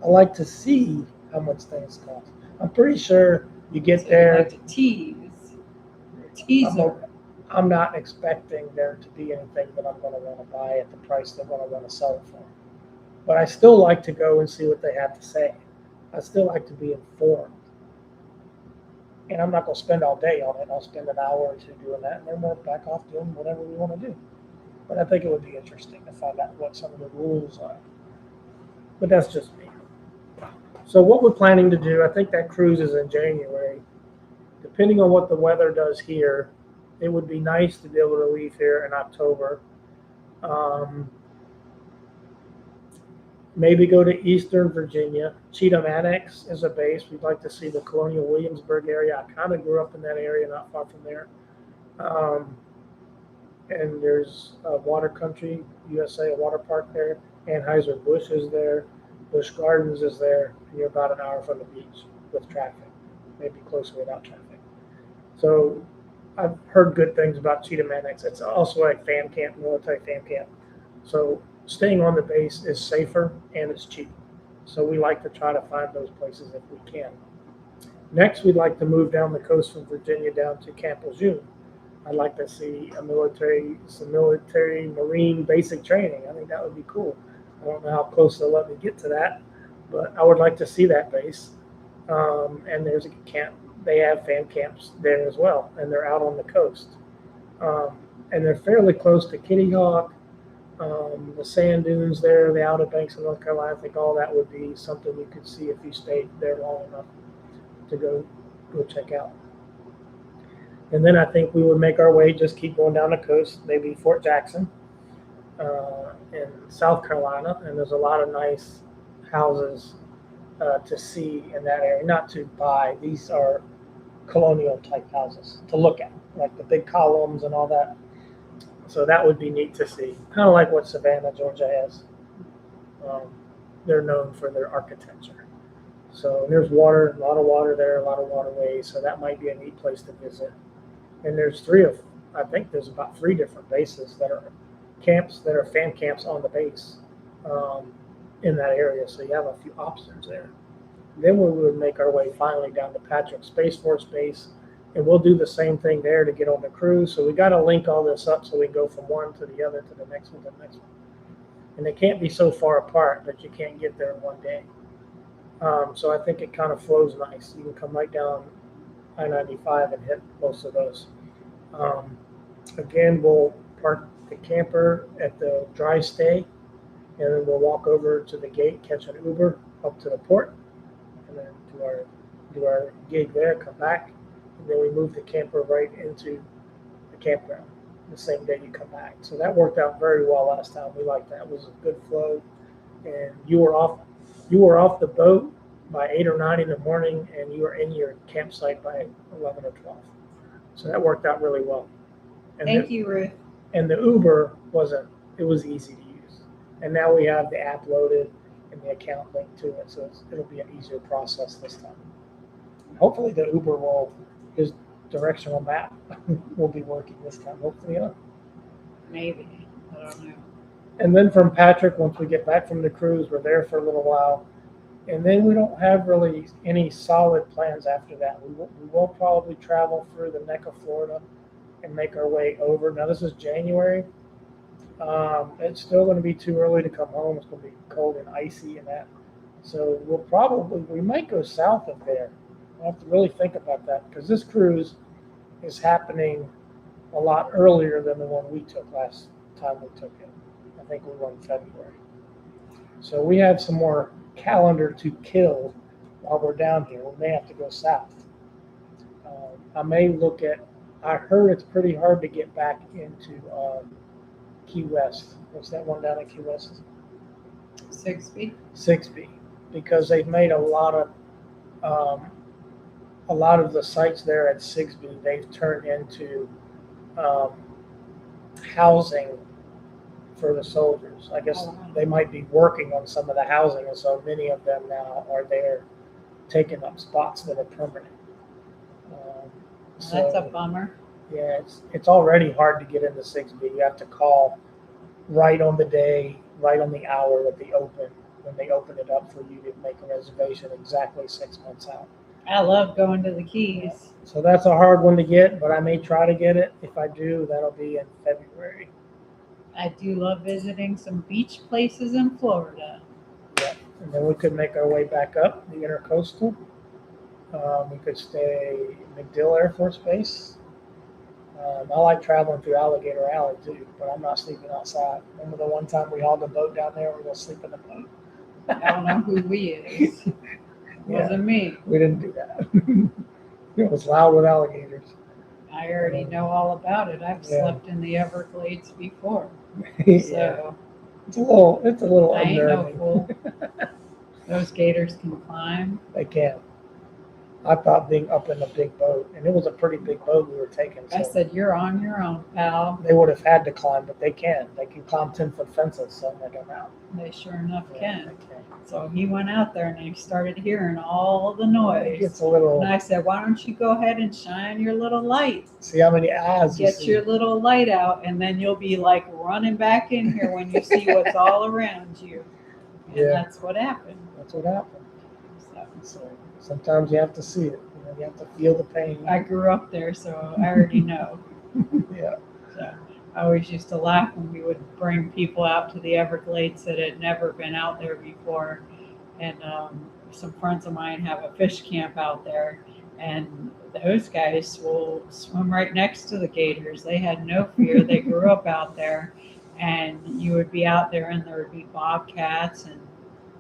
I like to see how much things cost. I'm pretty sure you get So there. you like to tease. You're a teaser. I'm not expecting there to be anything that I'm going to want to buy at the price they're going to want to sell it for. But I still like to go and see what they have to say. I still like to be informed. And I'm not going to spend all day on it. I'll spend an hour or two doing that, and then we'll back off doing whatever we want to do. But I think it would be interesting to find out what some of the rules are. But that's just me. So what we're planning to do, I think that cruise is in January. Depending on what the weather does here, it would be nice to be able to leave here in October. Maybe go to Eastern Virginia. Cheatham Annex is a base. We'd like to see the Colonial Williamsburg area. I kind of grew up in that area, not far from there. And there's Water Country, USA, a water park there. Anheuser-Busch is there. Busch Gardens is there. And you're about an hour from the beach with traffic, maybe closer without traffic. So I've heard good things about Cheatham Annex. It's also a fan camp, military fan camp. So staying on the base is safer and it's cheaper. So we like to try to find those places if we can. Next, we'd like to move down the coast from Virginia down to Camp Lejeune. I'd like to see some military marine basic training. I think that would be cool. I don't know how close they'll let me get to that, but I would like to see that base. And there's a camp. They have fan camps there as well, and they're out on the coast. And they're fairly close to Kitty Hawk, the sand dunes there, the Outer Banks of North Carolina. I think all that would be something you could see if you stayed there long enough to go check out. And then I think we would make our way, just keep going down the coast, maybe Fort Jackson in South Carolina. And there's a lot of nice houses to see in that area, not to buy. These are colonial type houses to look at, like the big columns and all that. So that would be neat to see, kind of like what Savannah, Georgia has. They're known for their architecture. So there's water, a lot of water there, a lot of waterways. So that might be a neat place to visit. And there's I think there's about 3 different bases that are camps that are fan camps on the base in that area. So you have a few options there. Then we would make our way finally down to Patrick Space Force Base, and we'll do the same thing there to get on the cruise. So we got to link all this up so we can go from one to the other to the next one to the next one. And they can't be so far apart that you can't get there in one day. So I think it kind of flows nice. You can come right down I-95 and hit most of those. Again, we'll park the camper at the dry stay, and then we'll walk over to the gate, catch an Uber up to the port, and then do our gig there, come back, and then we move the camper right into the campground the same day you come back. So that worked out very well last time. We liked that. It was a good flow, and you were off the boat by 8 or 9 in the morning, and you were in your campsite by 11 or 12. So that worked out really well. And Thank you, Ruth. And the Uber it was easy to use. And now we have the app loaded and the account linked to it, so it'll be an easier process this time. Hopefully the Uber his directional map will be working this time. Hopefully, yeah. Maybe. I don't know. And then from Patrick, once we get back from the cruise, we're there for a little while. And then we don't have really any solid plans after that. We will probably travel through the neck of Florida and make our way over. Now, this is January. It's still going to be too early to come home. It's going to be cold and icy and that. So we might go south of there. I have to really think about that because this cruise is happening a lot earlier than the one we took last time we took it. I think we went in February. So we have some more calendar to kill while we're down here. We may have to go south. I may look at, I heard it's pretty hard to get back into Key West. What's that one down in Key West? Sigsbee. Sigsbee, because they've made a lot of the sites there at Sigsbee, they've turned into housing for the soldiers. I guess they might be working on some of the housing, and so many of them now are there taking up spots that are permanent. That's a bummer. Yeah, it's already hard to get into Sigsbee. You have to call right on the day, right on the hour that they open, when they open it up for you to make a reservation exactly 6 months out. I love going to the Keys. So that's a hard one to get, but I may try to get it. If I do, that'll be in February. I do love visiting some beach places in Florida. Yeah, and then we could make our way back up the intercoastal. We could stay MacDill Air Force Base. I like traveling through Alligator Alley too, but I'm not sleeping outside. Remember the one time we hauled the boat down there? We were going to sleep in the boat. I don't know who we is. It wasn't me. We didn't do that. It was loud with alligators. I already know all about it. I've slept in the Everglades before. Yeah. So It's a little I ain't no unnerving. fool. Those gators can climb. They can. I thought being up in a big boat, and it was a pretty big boat we were taking. I So said, you're on your own, pal. they would have had to climb, but they can. They can climb 10-foot fences, so they don't out. They sure enough Yeah, can. they can. So he went out there and he started hearing all the It noise. gets a little. And I said, why don't you go ahead and shine your little light? See how many eyes you Get see. your little light out, and then you'll be like running back in here when you see what's all around you. And Yeah. that's what happened. That's what happened. So So sometimes you have to see it. You have to feel the pain. I grew up there, so I already know. Yeah. So I always used to laugh when we would bring people out to the Everglades that had never been out there before. And some friends of mine have a fish camp out there, and those guys will swim right next to the gators. They had no fear. They grew up out there, and you would be out there, and there would be bobcats and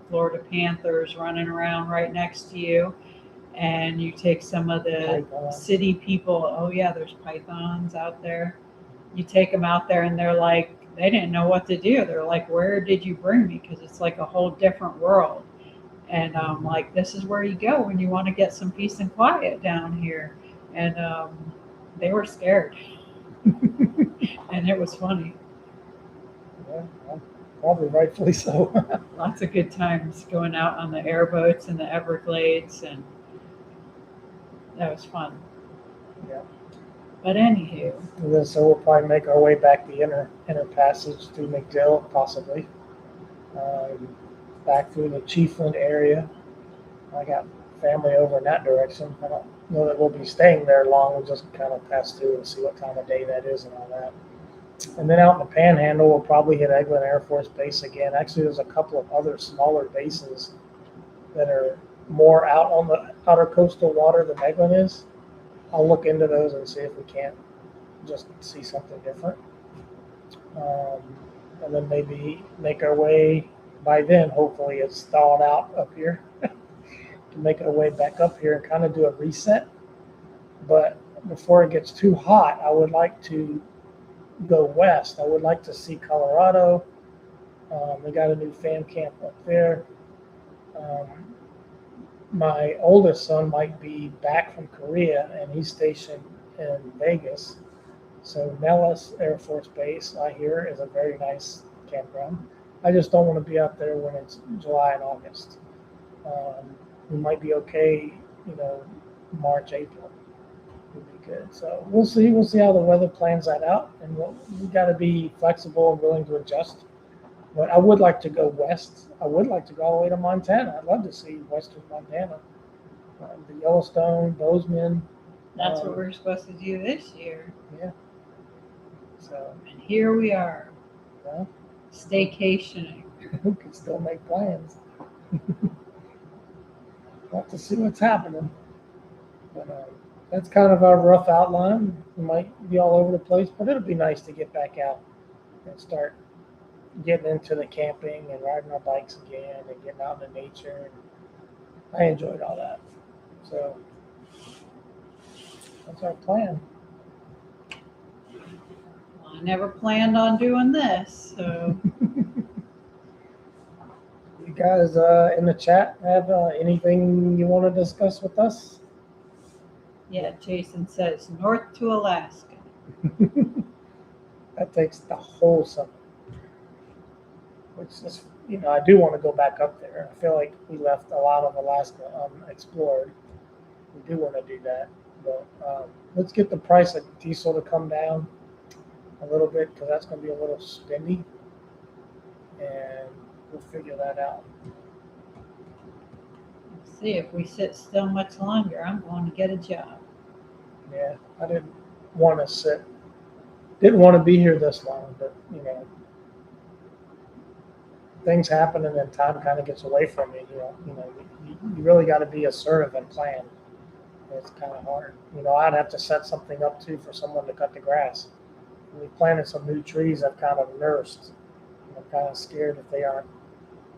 Florida panthers running around right next to you. And you take some of the city people. Oh yeah, there's pythons out there. You take them out there, and they're like, they didn't know what to do. They're like, where did you bring me? Because it's like a whole different world. And like, this is where you go when you want to get some peace and quiet down here. And they were scared. And it was funny. Yeah, well, probably rightfully so. Lots of good times going out on the airboats in the Everglades, and that was fun. Yeah. But anywho, And then, so we'll probably make our way back the inner passage through MacDill, possibly. Back through the Chiefland area. I got family over in that direction. I don't know that we'll be staying there long. We'll just kind of pass through and see what time of day that is and all that. And then out in the Panhandle, we'll probably hit Eglin Air Force Base again. Actually, there's a couple of other smaller bases that are more out on the outer coastal water than Eglin is. I'll look into those and see if we can't just see something different. And then maybe make our way, by then, hopefully it's thawed out up here, to make our way back up here and kind of do a reset. But before it gets too hot, I would like to go west. I would like to see Colorado. We got a new fan camp up there. My oldest son might be back from Korea, and he's stationed in Vegas. So Nellis Air Force Base, I hear, is a very nice campground. I just don't want to be out there when it's July and August. We might be okay, March, April would be good. So we'll see. We'll see how the weather plans that out, and we got to be flexible and willing to adjust But I would like to go west. I would like to go all the way to Montana. I'd love to see western Montana, the Yellowstone, Bozeman. That's what we're supposed to do this year. Yeah. So, And here we are, well, staycationing. we could still make plans. We'll have to see what's happening. But that's kind of our rough outline. We might be all over the place, but it'll be nice to get back out and start getting into the camping and riding our bikes again and getting out in the nature. I enjoyed all that. So that's our plan. Well, I never planned on doing this, so You guys in the chat have anything you want to discuss with us? yeah, Jason says north to Alaska. That takes the whole summer. Which is, I do want to go back up there. I feel like we left a lot of Alaska unexplored. We do want to do that. But let's get the price of diesel to come down a little bit because that's going to be a little spendy. And we'll figure that out. Let's see, if we sit still much longer, I'm going to get a job. Yeah, I didn't want to sit. Didn't want to be here this long, but things happen and then time kind of gets away from you. You really got to be assertive and plan. It's kind of hard. I'd have to set something up too for someone to cut the grass. We planted some new trees I've kind of nursed. I'm kind of scared if they aren't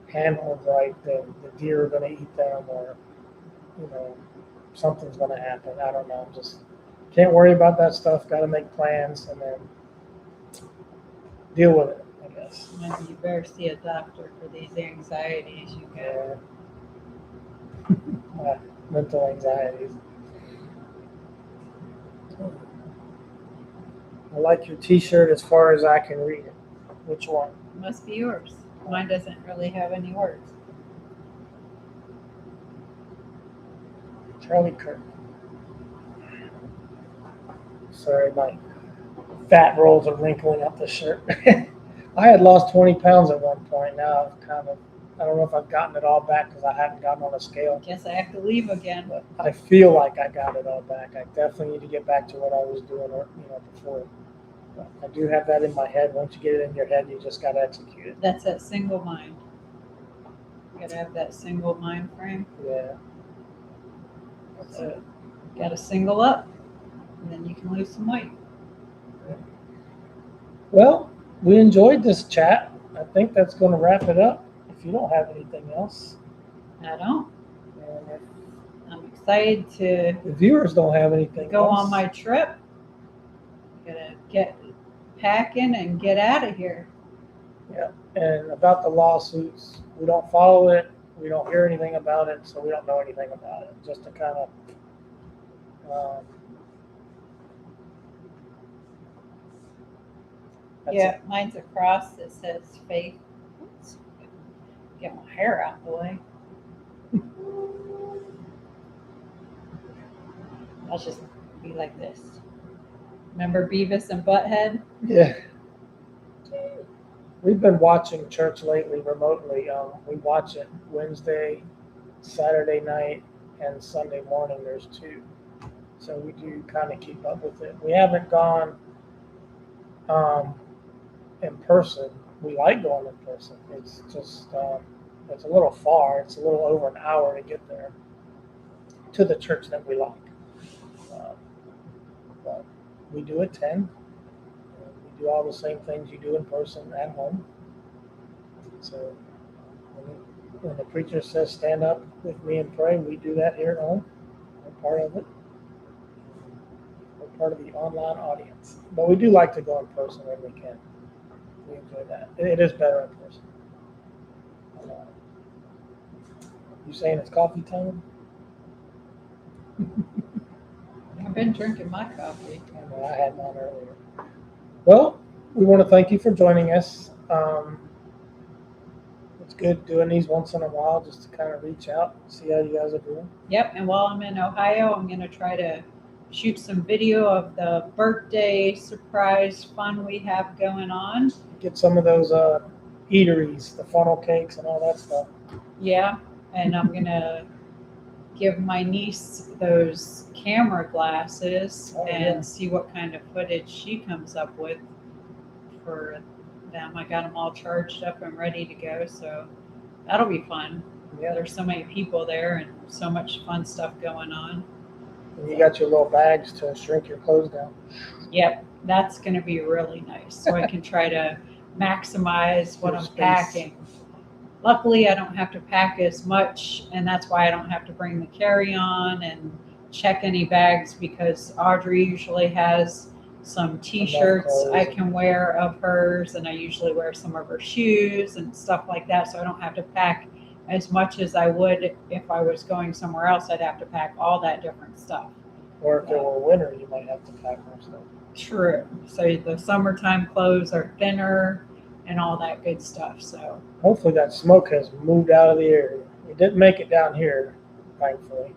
handled right, the deer are going to eat them, or something's going to happen. I don't know. Just can't worry about that stuff. Got to make plans and then deal with it, I guess. Maybe you better see a doctor for these anxieties you get. Yeah. Mental anxieties. I like your T-shirt as far as I can read it. Which one? Must be yours. Mine doesn't really have any words. Charlie Kirk. Sorry, my fat rolls are wrinkling up the shirt. I had lost 20 pounds at one point. Now I've I don't know if I've gotten it all back because I haven't gotten on a scale. Guess I have to leave again. But I feel like I got it all back. I definitely need to get back to what I was doing, before. But I do have that in my head. Once you get it in your head, you just got to execute it. That's that single mind. You gotta have that single mind frame. Yeah. That's it. You gotta single up, and then you can lose some weight. Well, we enjoyed this chat. I think that's going to wrap it up. If you don't have anything else. I don't. And if I'm excited to the viewers don't have anything go else, on my trip. Gonna get packing and get out of here. Yeah. And about the lawsuits, we don't follow it. We don't hear anything about it, so we don't know anything about it. Just to kind of yeah, mine's a cross that says faith. Oops. Get my hair out the way. I'll just be like this. Remember Beavis and Butthead? Yeah. We've been watching church lately remotely. We watch it Wednesday, Saturday night, and Sunday morning. There's 2. So we do kind of keep up with it. We haven't gone in person. We like going in person. It's just, it's a little far. It's a little over an hour to get there to the church that we like. But we do attend. We do all the same things you do in person at home. So when the preacher says stand up with me and pray, we do that here at home. We're part of it. We're part of the online audience. But we do like to go in person when we can. We enjoy that. It is better in person. You saying it's coffee time? I've been drinking my coffee. I know I had mine earlier. Well, we want to thank you for joining us. It's good doing these once in a while just to kind of reach out and see how you guys are doing. Yep, and while I'm in Ohio, I'm going to try to shoot some video of the birthday surprise fun we have going on. Get some of those eateries, the funnel cakes and all that stuff. Yeah, and I'm gonna give my niece those camera glasses Oh, and yeah. see what kind of footage she comes up with for them. I got them all charged up and ready to go, so that'll be fun. Yeah. There's so many people there and so much fun stuff going on. And you got your little bags to shrink your clothes down. Yep, that's going to be really nice. So I can try to maximize what Your I'm space. packing. Luckily, I don't have to pack as much, and that's why I don't have to bring the carry-on and check any bags, because Audrey usually has some t-shirts I can wear of hers, and I usually wear some of her shoes and stuff like that, so I don't have to pack as much as I would if I was going somewhere else. I'd have to pack all that different stuff. Or if it were winter, you might have to pack more stuff. True. So the summertime clothes are thinner and all that good stuff. So hopefully that smoke has moved out of the area. It didn't make it down here, thankfully.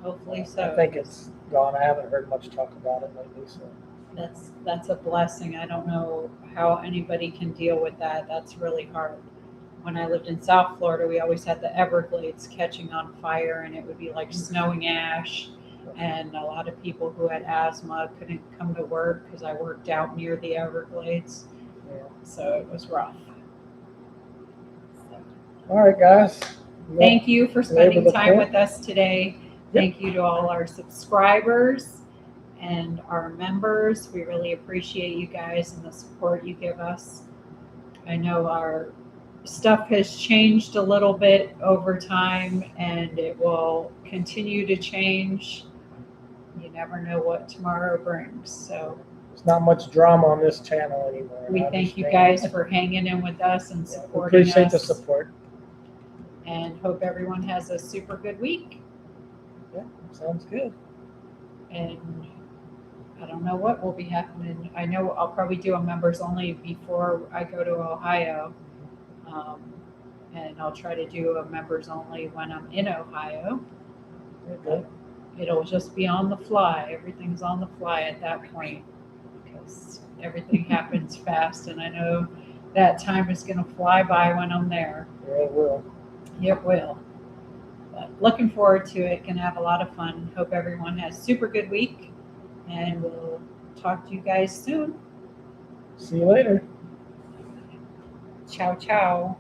hopefully so. I think it's gone. I haven't heard much talk about it lately. So that's a blessing. I don't know how anybody can deal with that. That's really hard. When I lived in South Florida, we always had the Everglades catching on fire, and it would be like snowing ash. And a lot of people who had asthma couldn't come to work because I worked out near the Everglades. yeah. So it was rough. All right, guys. Thank you for spending time point. with us today. Thank you to all our subscribers and our members. We really appreciate you guys and the support you give us. I know our stuff has changed a little bit over time, and it will continue to change. You never know what tomorrow brings. So there's not much drama on this channel anymore. we thank you guys for hanging in with us and supporting us. Appreciate the support. And hope everyone has a super good week. Yeah, sounds good. And I don't know what will be happening. I know I'll probably do a members only before I go to Ohio. And I'll try to do a members only when I'm in Ohio. Okay. It'll just be on the fly. Everything's on the fly at that point, because everything happens fast. And I know that time is going to fly by when I'm there. Yeah, it will. It will. But looking forward to it. Going to have a lot of fun. Hope everyone has a super good week. And we'll talk to you guys soon. See you later. Ciao, ciao.